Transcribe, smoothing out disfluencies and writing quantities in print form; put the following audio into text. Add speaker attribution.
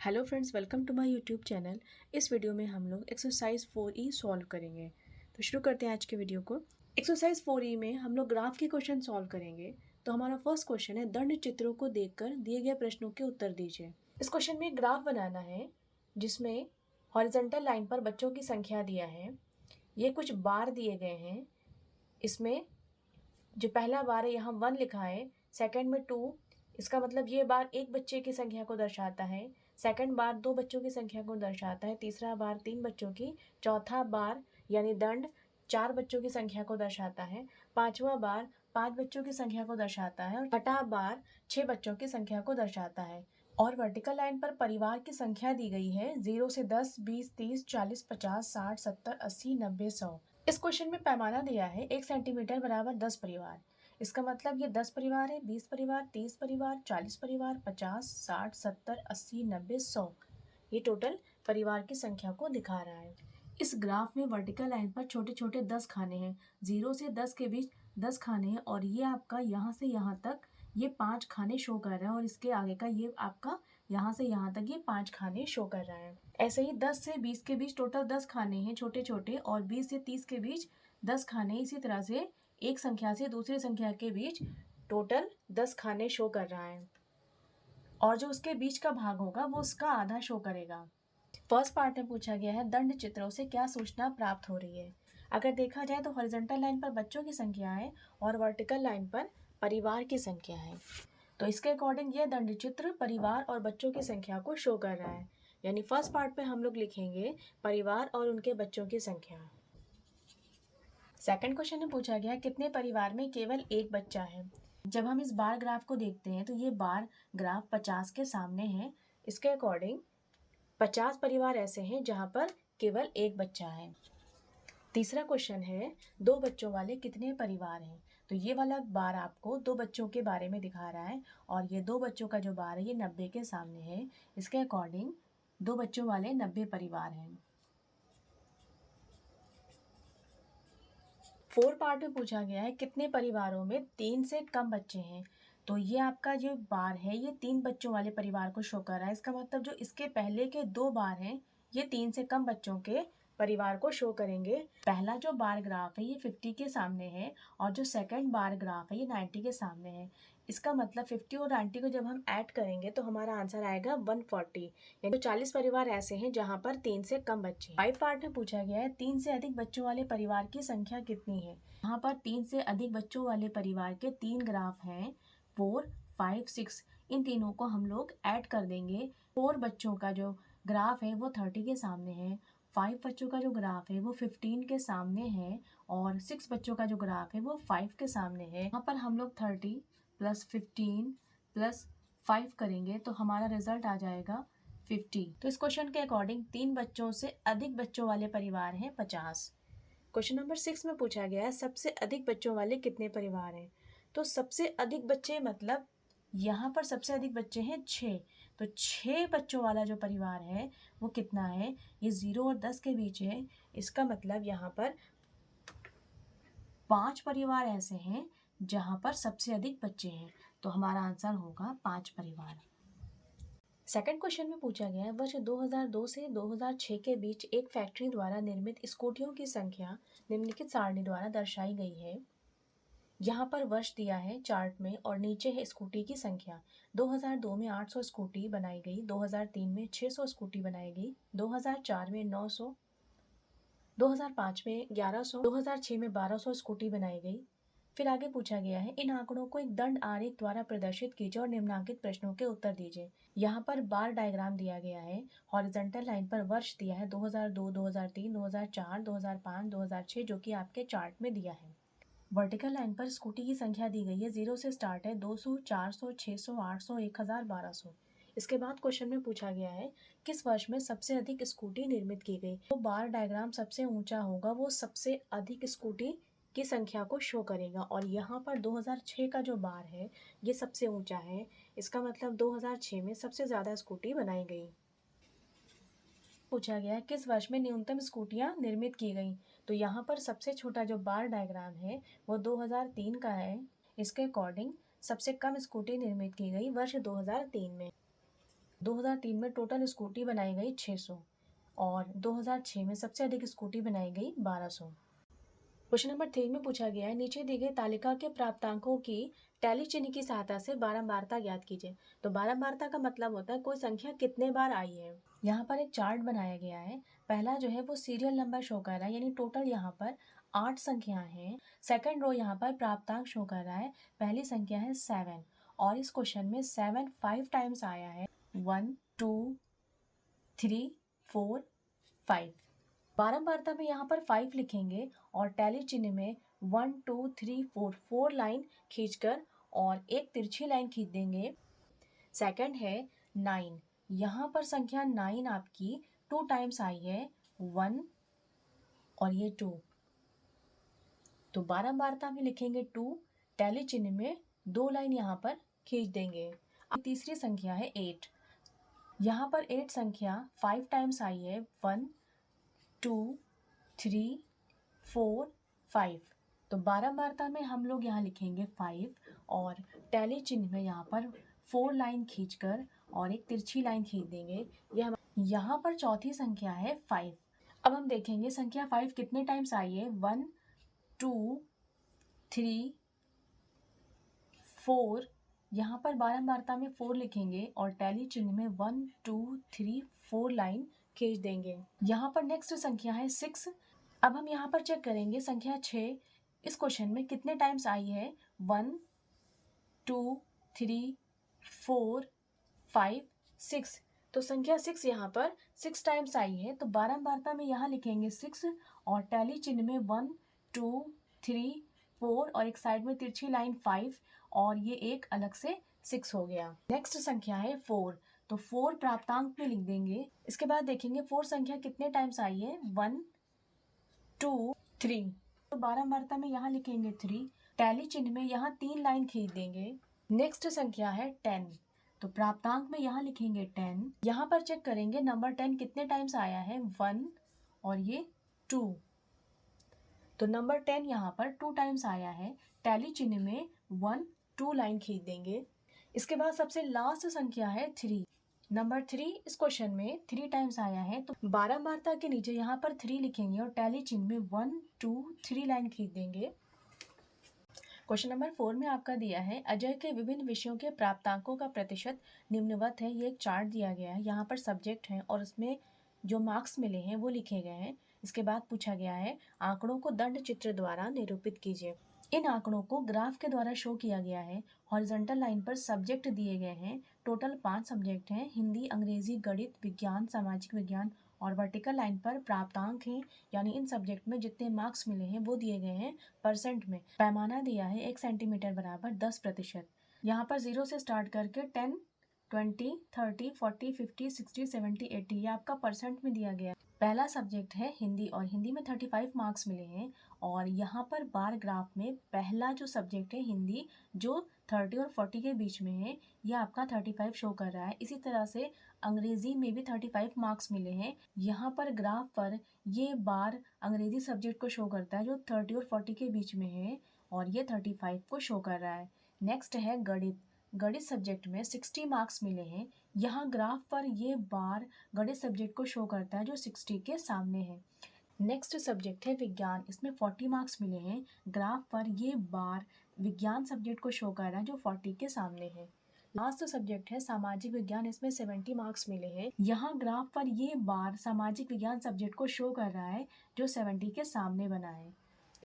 Speaker 1: Hello friends, welcome to my YouTube channel. इस video में हम लोग एक्सरसाइज 4E सॉल्व करेंगे। तो शुरू करते हैं आज के वीडियो को। एक्सरसाइज 4E में हम लोग ग्राफ के क्वेश्चन सॉल्व करेंगे। तो हमारा फर्स्ट क्वेश्चन है, दंड चित्रों को देखकर दिए गए प्रश्नों के उत्तर दीजिए। इस क्वेश्चन में ग्राफ बनाना है जिसमें हॉरिजॉन्टल लाइन पर बच्चों की संख्या दिया है। ये कुछ बार दिए गए हैं। इसमें जो पहला बार है यहाँ 1 लिखा है, सेकंड में 2, इसका मतलब ये बार एक बच्चे की संख्या को दर्शाता है। सेकंड बार 2 बच्चों की संख्या को दर्शाता है। तीसरा बार 3 बच्चों की। चौथा बार यानी दंड 4 बच्चों की संख्या को दर्शाता है। पांचवा बार 5 बच्चों की संख्या को दर्शाता है और छठा बार 6 बच्चों की संख्या को दर्शाता है। और वर्टिकल लाइन पर परिवार की संख्या दी गई है 0 से 10, 20, 30, 40, 50, 60, 70, 80, 90, 100। इस क्वेश्चन में पैमाना दिया है 1 सेंटीमीटर बराबर 10 परिवार। इसका मतलब ये 10 परिवार है, 20 परिवार, 30 परिवार, 40 परिवार, 50, 60, 70, 80, 90, 100। ये टोटल परिवार की संख्या को दिखा रहा है। इस ग्राफ में वर्टिकल लाइन पर छोटे छोटे 10 खाने हैं। 0 से 10 के बीच 10 खाने हैं और ये आपका यहाँ से यहाँ तक ये 5 खाने शो कर रहा है और इसके आगे का ये आपका यहाँ से यहाँ तक ये 5 खाने शो कर रहा है। ऐसे ही 10 से 20 के बीच टोटल 10 खाने हैं छोटे छोटे और 20 से 30 के बीच 10 खाने। इसी तरह से एक संख्या से दूसरी संख्या के बीच टोटल 10 खाने शो कर रहा है और जो उसके बीच का भाग होगा वो उसका आधा शो करेगा। फर्स्ट पार्ट में पूछा गया है, दंड चित्रों से क्या सूचना प्राप्त हो रही है। अगर देखा जाए तो हॉरिजॉन्टल लाइन पर बच्चों की संख्या है और वर्टिकल लाइन पर परिवार की संख्या है। तो इसके अकॉर्डिंग यह दंड चित्र परिवार और बच्चों की संख्या को शो कर रहा है। यानी फर्स्ट पार्ट पे हम लोग लिखेंगे परिवार और उनके बच्चों की संख्या। सेकंड क्वेश्चन में पूछा गया, कितने परिवार में केवल एक बच्चा है। जब हम इस बार ग्राफ को देखते हैं तो ये बार ग्राफ 50 के सामने है। इसके अकॉर्डिंग 50 परिवार ऐसे हैं जहां पर केवल एक बच्चा है। तीसरा क्वेश्चन है, 2 बच्चों वाले कितने परिवार हैं। तो ये वाला बार आपको 2 बच्चों के बारे में दिखा रहा है और ये 2 बच्चों का जो बार है ये 90 के सामने है। इसके अकॉर्डिंग 2 बच्चों वाले 90 परिवार हैं। 4 पार्ट में पूछा गया है, कितने परिवारों में 3 से कम बच्चे हैं। तो ये आपका जो बार है ये 3 बच्चों वाले परिवार को शो कर रहा है। इसका मतलब जो इसके पहले के 2 बार हैं ये 3 से कम बच्चों के परिवार को शो करेंगे। पहला जो बार ग्राफ है ये 50 के सामने है और जो सेकंड बार ग्राफ है ये 90 के सामने है। इसका मतलब 50 और 90 को जब हम ऐड करेंगे तो हमारा आंसर आएगा 140। यानी तो 40 परिवार ऐसे हैं जहां पर 3 से कम बच्चे। 5 पार्ट में पूछा गया है, 3 से अधिक बच्चों वाले परिवार की संख्या कितनी है। यहाँ पर 3 से अधिक बच्चों वाले परिवार के 3 ग्राफ हैं, 4, 5, 6। इन तीनों को हम लोग ऐड कर देंगे। 4 बच्चों का जो ग्राफ है वो 30 के सामने है। 5 बच्चों का जो ग्राफ है वो 15 के सामने है और 6 बच्चों का जो ग्राफ है वो 5 के सामने है। यहाँ पर हम लोग 30 प्लस 15 प्लस 5 करेंगे तो हमारा रिजल्ट आ जाएगा 50। तो इस क्वेश्चन के अकॉर्डिंग 3 बच्चों से अधिक बच्चों वाले परिवार हैं 50। क्वेश्चन नंबर 6 में पूछा गया है, सबसे अधिक बच्चों वाले कितने परिवार हैं। तो सबसे अधिक बच्चे मतलब यहाँ पर सबसे अधिक बच्चे हैं 6। तो 6 बच्चों वाला जो परिवार है वो कितना है, ये 0 और 10 के बीच है। इसका मतलब यहाँ पर 5 परिवार ऐसे हैं जहां पर सबसे अधिक बच्चे हैं। तो हमारा आंसर होगा 5 परिवार। सेकंड क्वेश्चन में पूछा गया है, वर्ष 2002 से 2006 के बीच एक फैक्ट्री द्वारा निर्मित स्कूटियों की संख्या निम्नलिखित सारणी द्वारा दर्शाई गई है। यहाँ पर वर्ष दिया है चार्ट में और नीचे है स्कूटी की संख्या। 2002 में 800 स्कूटी बनाई गई, 2003 में 600 स्कूटी बनाई गई, 2004 में 900, 2005 में 1100, 2006 में 1200 स्कूटी बनाई गई। फिर आगे पूछा गया है, इन आंकड़ों को एक दंड आरेख द्वारा प्रदर्शित कीजिए और निम्नांकित प्रश्नों के उत्तर दीजिए। यहाँ पर बार डायग्राम दिया गया है। हॉरिजॉन्टल लाइन पर वर्ष दिया है 2002, 2003, 2004, 2005, 2006 जो कि आपके चार्ट में दिया है। वर्टिकल लाइन पर स्कूटी की संख्या दी गई है, 0 से स्टार्ट है, 200, 400, 600, 800, 1000, 1200। इसके बाद क्वेश्चन में पूछा गया है, किस वर्ष में सबसे अधिक स्कूटी निर्मित की गई। तो बार डायग्राम सबसे ऊंचा होगा वो सबसे अधिक स्कूटी की संख्या को शो करेगा और यहाँ पर 2006 का जो बार है ये सबसे ऊंचा है। इसका मतलब 2006 में सबसे ज़्यादा स्कूटी बनाई गई। पूछा गया है, किस वर्ष में न्यूनतम स्कूटियां निर्मित की गई। तो यहाँ पर सबसे छोटा जो बार डायग्राम है वो 2003 का है। इसके अकॉर्डिंग सबसे कम स्कूटी निर्मित की गई वर्ष 2003 में। 2003 में टोटल स्कूटी बनाई गई 600 और 2006 में सबसे अधिक स्कूटी बनाई गई 1200। क्वेश्चन नंबर 3 में पूछा गया है, नीचे दी गई तालिका के प्राप्तांकों की टैली चिन्ह की सहायता से बारंबारता ज्ञात कीजिए। तो बारंबारता का मतलब होता है कोई संख्या कितने बार आई है। यहाँ पर एक चार्ट बनाया गया है। पहला जो है वो सीरियल नंबर शो कर रहा है, यानी टोटल यहाँ पर 8 संख्याएं हैं। सेकंड रो यहाँ पर प्राप्तांक शो कर रहा है, पहली संख्या है 7 और इस क्वेश्चन में 7 5 टाइम्स आया है, 1 2 3 4 5। बारंबारता में यहाँ पर 5 लिखेंगे और टैली चिन्ह में 1 2 3 4 लाइन खींचकर और एक तिरछी लाइन खींच देंगे। सेकंड है 9, यहाँ पर संख्या 9 आपकी 2 टाइम्स आई है, 1 और ये 2, तो बारंबारता में लिखेंगे 2, टैली चिन्ह में 2 लाइन यहाँ पर खींच देंगे। अब तीसरी संख्या है 8, यहाँ पर 8 संख्या 5 टाइम्स आई है, 1 2 3 4 5, तो बारंबारता में हम लोग यहाँ लिखेंगे 5 और टैली चिन्ह में यहाँ पर 4 लाइन खींचकर और एक तिरछी लाइन खींच देंगे। यहाँ पर चौथी संख्या है 5। अब हम देखेंगे संख्या 5 कितने टाइम्स आई है, 1 2 3 4, यहाँ पर बारंबारता में 4 लिखेंगे और टैली चिन्ह में 1 2 3 4 लाइन खींच देंगे। यहाँ पर नेक्स्ट संख्या है 6। अब हम यहाँ पर चेक करेंगे संख्या 6 इस क्वेश्चन में कितने टाइम्स आई है, 1 2 3 4 5 6, तो संख्या 6 यहाँ पर 6 टाइम्स आई है, तो बारंबारता में यहाँ लिखेंगे 6 और टैली चिन्ह में 1 2 3 4 और एक साइड में तिरछी लाइन 5 और ये एक अलग से 6 हो गया। नेक्स्ट संख्या है 4, तो 4 प्राप्तांक में लिख देंगे। इसके बाद देखेंगे 4 संख्या कितने टाइम्स आई है, 1 2 3, तो बारंबारता में यहाँ लिखेंगे 3, टैली चिन्ह में यहाँ 3 लाइन खींच देंगे। नेक्स्ट संख्या है 10, तो प्राप्तांक में यहाँ लिखेंगे 10। यहाँ पर चेक करेंगे नंबर 10 कितने टाइम्स आया है, 1 और ये 2, तो नंबर 10 यहाँ पर 2 टाइम्स आया है, टैली चिन्ह में 1 2 लाइन खींच देंगे। इसके बाद सबसे लास्ट संख्या है 3, नंबर 3 इस क्वेश्चन में 3 टाइम्स आया है, तो बारंबारता के नीचे यहाँ पर 3 लिखेंगे और टैली चिन्ह में 1 2 3 लाइन खींच देंगे। क्वेश्चन नंबर 4 में आपका दिया है, अजय के विभिन्न विषयों के प्राप्तांकों का प्रतिशत निम्नवत है। ये एक चार्ट दिया गया है, यहाँ पर सब्जेक्ट है और उसमें जो मार्क्स मिले हैं वो लिखे गए हैं। इसके बाद पूछा गया है, आंकड़ों को दंड चित्र द्वारा निरूपित कीजिए। इन आंकड़ों को ग्राफ के द्वारा शो किया गया है। हॉरिजॉन्टल लाइन पर सब्जेक्ट दिए गए हैं, टोटल 5 सब्जेक्ट हैं, हिंदी, अंग्रेजी, गणित, विज्ञान, सामाजिक विज्ञान, और वर्टिकल लाइन पर प्राप्तांक हैं, यानी इन सब्जेक्ट में जितने मार्क्स मिले हैं वो दिए गए हैं परसेंट में। पैमाना दिया है 1 सेंटीमीटर बराबर 10%। यहाँ पर 0 से स्टार्ट करके 10 20 30 40 50 60 70 80 ये आपका परसेंट में दिया गया। पहला सब्जेक्ट है हिंदी और हिंदी में 35 मार्क्स मिले हैं और यहाँ पर बार ग्राफ में पहला जो सब्जेक्ट है हिंदी जो 30 और 40 के बीच में है ये आपका 35 शो कर रहा है। इसी तरह से अंग्रेजी में भी 35 मार्क्स मिले हैं। यहाँ पर ग्राफ पर ये बार अंग्रेजी सब्जेक्ट को शो करता है जो 30 और 40 के बीच में है और ये 35 को शो कर रहा है। नेक्स्ट है गणित। गणित सब्जेक्ट में 60 मार्क्स मिले हैं। यहाँ ग्राफ पर ये बार गणित सब्जेक्ट को शो करता है जो 60 के सामने है। नेक्स्ट सब्जेक्ट है विज्ञान, इसमें 40 मार्क्स मिले हैं। ग्राफ पर ये बार विज्ञान सब्जेक्ट को शो कर रहा है जो 40 के सामने है। लास्ट सब्जेक्ट है सामाजिक विज्ञान, इसमें 70 मार्क्स मिले हैं। यहाँ ग्राफ पर ये बार सामाजिक विज्ञान सब्जेक्ट को शो कर रहा है जो 70 के सामने बना है।